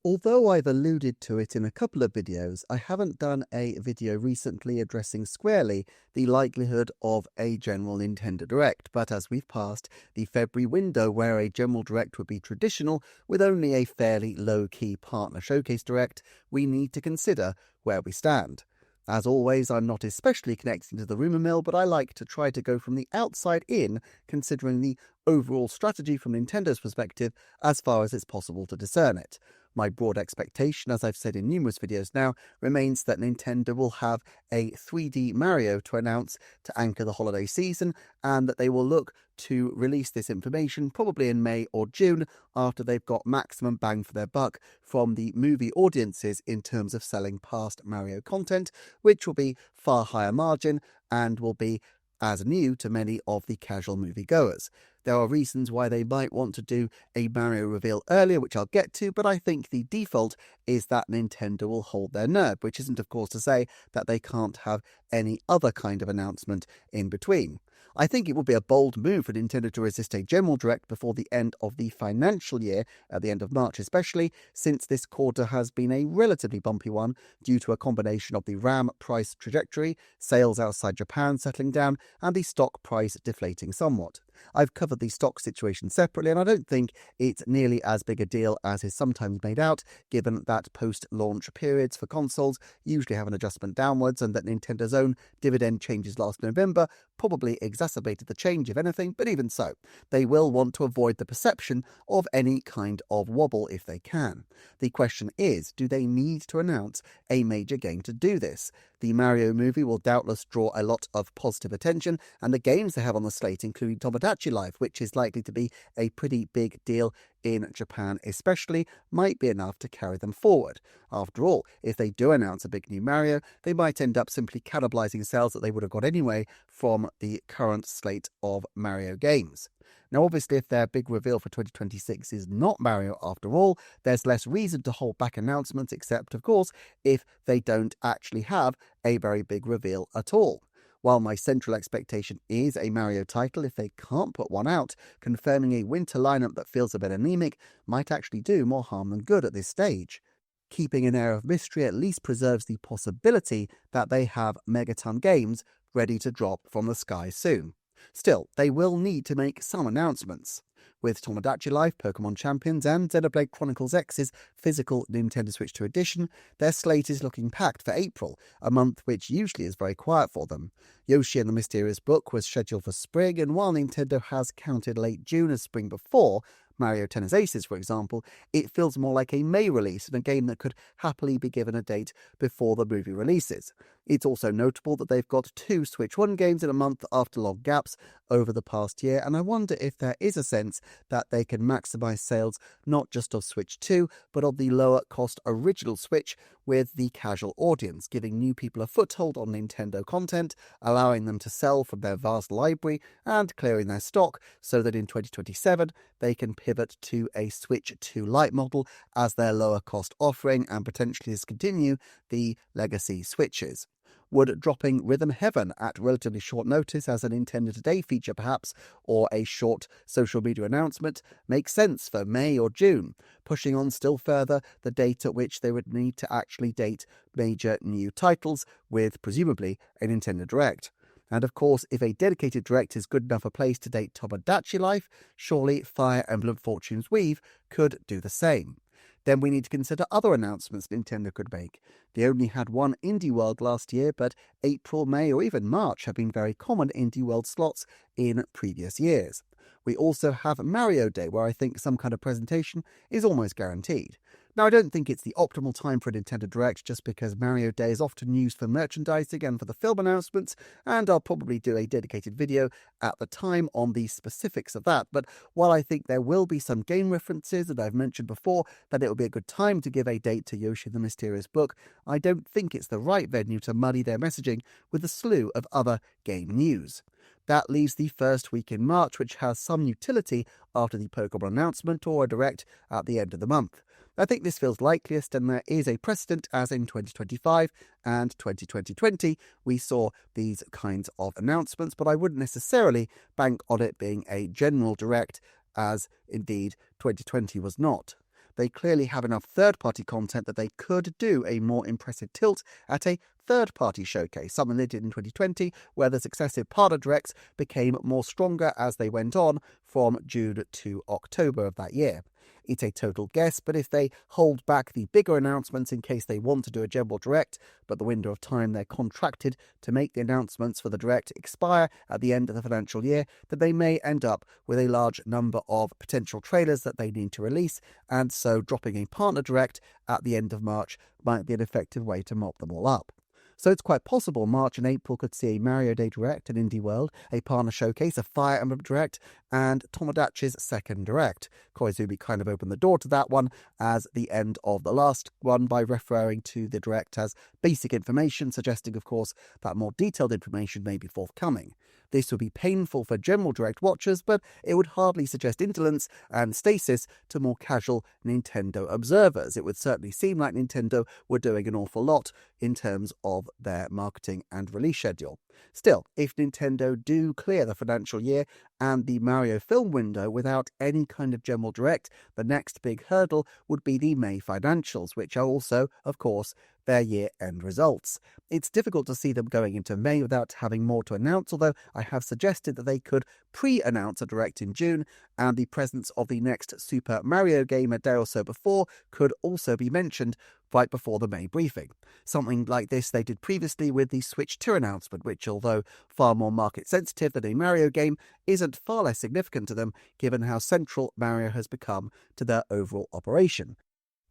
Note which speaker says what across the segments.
Speaker 1: Although I've alluded to it in a couple of videos, I haven't done a video recently addressing squarely the likelihood of a general Nintendo Direct, but as we've passed the February window where a general Direct would be traditional with only a fairly low-key partner showcase Direct, we need to consider where we stand. As always, I'm not especially connecting to the rumour mill, but I like to try to go from the outside in, considering the overall strategy from Nintendo's perspective as far as it's possible to discern it. My broad expectation, as I've said in numerous videos now, remains that Nintendo will have a 3D Mario to announce to anchor the holiday season, and that they will look to release this information probably in May or June after they've got maximum bang for their buck from the movie audiences in terms of selling past Mario content, which will be far higher margin and will be as new to many of the casual moviegoers. There are reasons why they might want to do a Mario reveal earlier, which I'll get to, but I think the default is that Nintendo will hold their nerve, which isn't of course to say that they can't have any other kind of announcement in between. I think it would be a bold move for Nintendo to resist a general Direct before the end of the financial year, at the end of March especially, since this quarter has been a relatively bumpy one due to a combination of the RAM price trajectory, sales outside Japan settling down, and the stock price deflating somewhat. I've covered the stock situation separately, and I don't think it's nearly as big a deal as is sometimes made out, given that post-launch periods for consoles usually have an adjustment downwards, and that Nintendo's own dividend changes last November probably exacerbated the change, if anything, but even so, they will want to avoid the perception of any kind of wobble if they can. The question is, do they need to announce a major game to do this? The Mario movie will doubtless draw a lot of positive attention, and the games they have on the slate, including Tomodachi Life, which is likely to be a pretty big deal in Japan especially, might be enough to carry them forward. After all, if they do announce a big new Mario, they might end up simply cannibalizing sales that they would have got anyway from the current slate of Mario games. Now, obviously, if their big reveal for 2026 is not Mario after all, there's less reason to hold back announcements, except, of course, if they don't actually have a very big reveal at all. While my central expectation is a Mario title, if they can't put one out, confirming a winter lineup that feels a bit anemic might actually do more harm than good at this stage. Keeping an air of mystery at least preserves the possibility that they have megaton games ready to drop from the sky soon. Still, they will need to make some announcements. With Tomodachi Life, Pokemon Champions, and Xenoblade Chronicles X's physical Nintendo Switch 2 edition, their slate is looking packed for April, a month which usually is very quiet for them. Yoshi and the Mysterious Book was scheduled for spring, and while Nintendo has counted late June as spring before, Mario Tennis Aces, for example, it feels more like a May release and a game that could happily be given a date before the movie releases. It's also notable that they've got 2 Switch 1 games in a month after long gaps over the past year, and I wonder if there is a sense that they can maximise sales not just of Switch 2, but of the lower cost original Switch with the casual audience, giving new people a foothold on Nintendo content, allowing them to sell from their vast library and clearing their stock so that in 2027 they can pivot to a Switch 2 Lite model as their lower cost offering and potentially discontinue the legacy Switches. Would dropping Rhythm Heaven at relatively short notice as a Nintendo Today feature perhaps, or a short social media announcement, make sense for May or June, pushing on still further the date at which they would need to actually date major new titles with, presumably, a Nintendo Direct? And of course, if a dedicated Direct is good enough a place to date Tomodachi Life, surely Fire Emblem Fortune's Weave could do the same. Then we need to consider other announcements Nintendo could make. They only had one Indie World last year, but April, May, or even March have been very common Indie World slots in previous years. We also have Mario Day, where I think some kind of presentation is almost guaranteed. Now, I don't think it's the optimal time for a Nintendo Direct just because Mario Day is often used for merchandising and for the film announcements, and I'll probably do a dedicated video at the time on the specifics of that. But while I think there will be some game references, and I've mentioned before that it will be a good time to give a date to Yoshi and the Mysterious Book, I don't think it's the right venue to muddy their messaging with a slew of other game news. That leaves the first week in March, which has some utility after the Pokemon announcement or a Direct at the end of the month. I think this feels likeliest, and there is a precedent as in 2025 and 2020 we saw these kinds of announcements, but I wouldn't necessarily bank on it being a general Direct, as indeed 2020 was not. they clearly have enough third-party content that they could do a more impressive tilt at a third-party showcase, something they did in 2020, where the successive partner directs became more stronger as they went on from June to October of that year. It's a total guess, but if they hold back the bigger announcements in case they want to do a general direct, but the window of time they're contracted to make the announcements for the direct expire at the end of the financial year, then they may end up with a large number of potential trailers that they need to release, and so dropping a partner direct at the end of March might be an effective way to mop them all up. So it's quite possible March and April could see a Mario Day Direct at Indie World, a partner showcase, a Fire Emblem Direct, and Tomodachi's second Direct. Koizumi kind of opened the door to that one as the end of the last one by referring to the Direct as basic information, suggesting, of course, that more detailed information may be forthcoming. This would be painful for general Direct watchers, but it would hardly suggest indolence and stasis to more casual Nintendo observers. It would certainly seem like Nintendo were doing an awful lot in terms of their marketing and release schedule. Still, if Nintendo do clear the financial year and the Mario film window without any kind of general direct, the next big hurdle would be the May financials, which are also, of course, their year-end results. It's difficult to see them going into May without having more to announce, although I have suggested that they could pre-announce a direct in June, and the presence of the next Super Mario game a day or so before could also be mentioned right before the May briefing. Something like this they did previously with the Switch 2 announcement, which, although far more market-sensitive than a Mario game, isn't far less significant to them given how central Mario has become to their overall operation.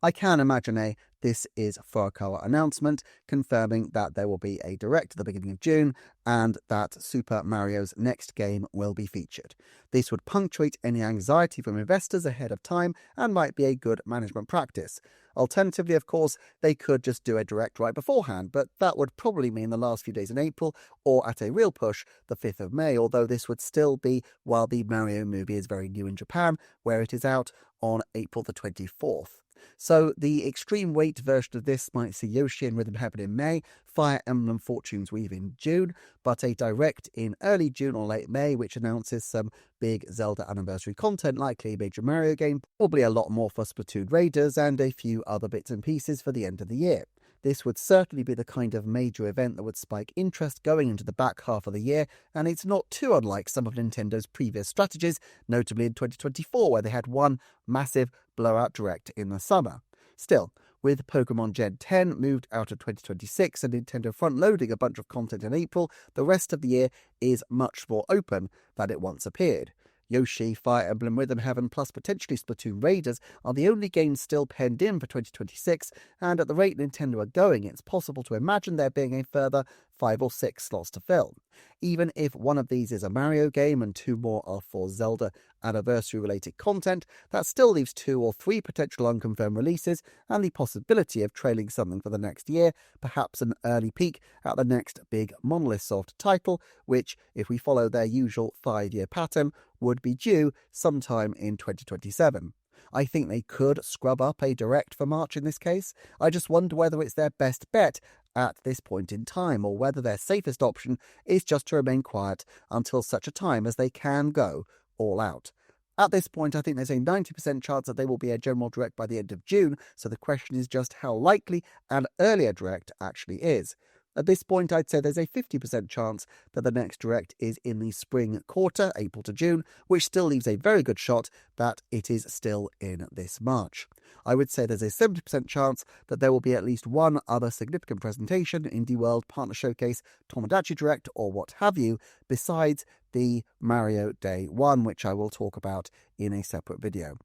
Speaker 1: I can imagine this is Furukawa announcement confirming that there will be a direct at the beginning of June and that Super Mario's next game will be featured. This would punctuate any anxiety from investors ahead of time and might be a good management practice. Alternatively, of course, they could just do a direct right beforehand, but that would probably mean the last few days in April or at a real push, the 5th of May, although this would still be while the Mario movie is very new in Japan, where it is out on April the 24th. So the extreme weight version of this might see Yoshi and Rhythm Heaven in May, Fire Emblem Fortune's Weave in June, but a direct in early June or late May which announces some big Zelda anniversary content, likely a major Mario game, probably a lot more for Splatoon Raiders, and a few other bits and pieces for the end of the year. This would certainly be the kind of major event that would spike interest going into the back half of the year, and it's not too unlike some of Nintendo's previous strategies, notably in 2024, where they had one massive blowout direct in the summer. Still, with Pokemon Gen 10 moved out of 2026 and Nintendo front-loading a bunch of content in April, the rest of the year is much more open than it once appeared. Yoshi, Fire Emblem Rhythm Heaven, plus potentially Splatoon Raiders are the only games still penned in for 2026, and at the rate Nintendo are going, it's possible to imagine there being a further 5 or 6 slots to fill. Even if one of these is a Mario game and 2 more are for Zelda anniversary-related content, that still leaves 2 or 3 potential unconfirmed releases and the possibility of trailing something for the next year, perhaps an early peek at the next big Monolith Soft title, which, if we follow their usual 5-year pattern, would be due sometime in 2027. I think they could scrub up a direct for March in this case. I just wonder whether it's their best bet at this point in time, or whether their safest option is just to remain quiet until such a time as they can go all out. At this point, I think there's a 90% chance that they will be a general direct by the end of June, so the question is just how likely an earlier direct actually is. At this point, I'd say there's a 50% chance that the next direct is in the spring quarter, April to June, which still leaves a very good shot that it is still in this March. I would say there's a 70% chance that there will be at least one other significant presentation, Indie World, Partner Showcase, Tomodachi Direct, or what have you, besides the Mario Day 1, which I will talk about in a separate video.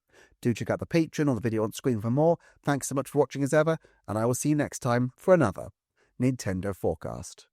Speaker 1: Do check out the Patreon or the video on screen for more. Thanks so much for watching as ever, and I will see you next time for another Nintendo Forecast.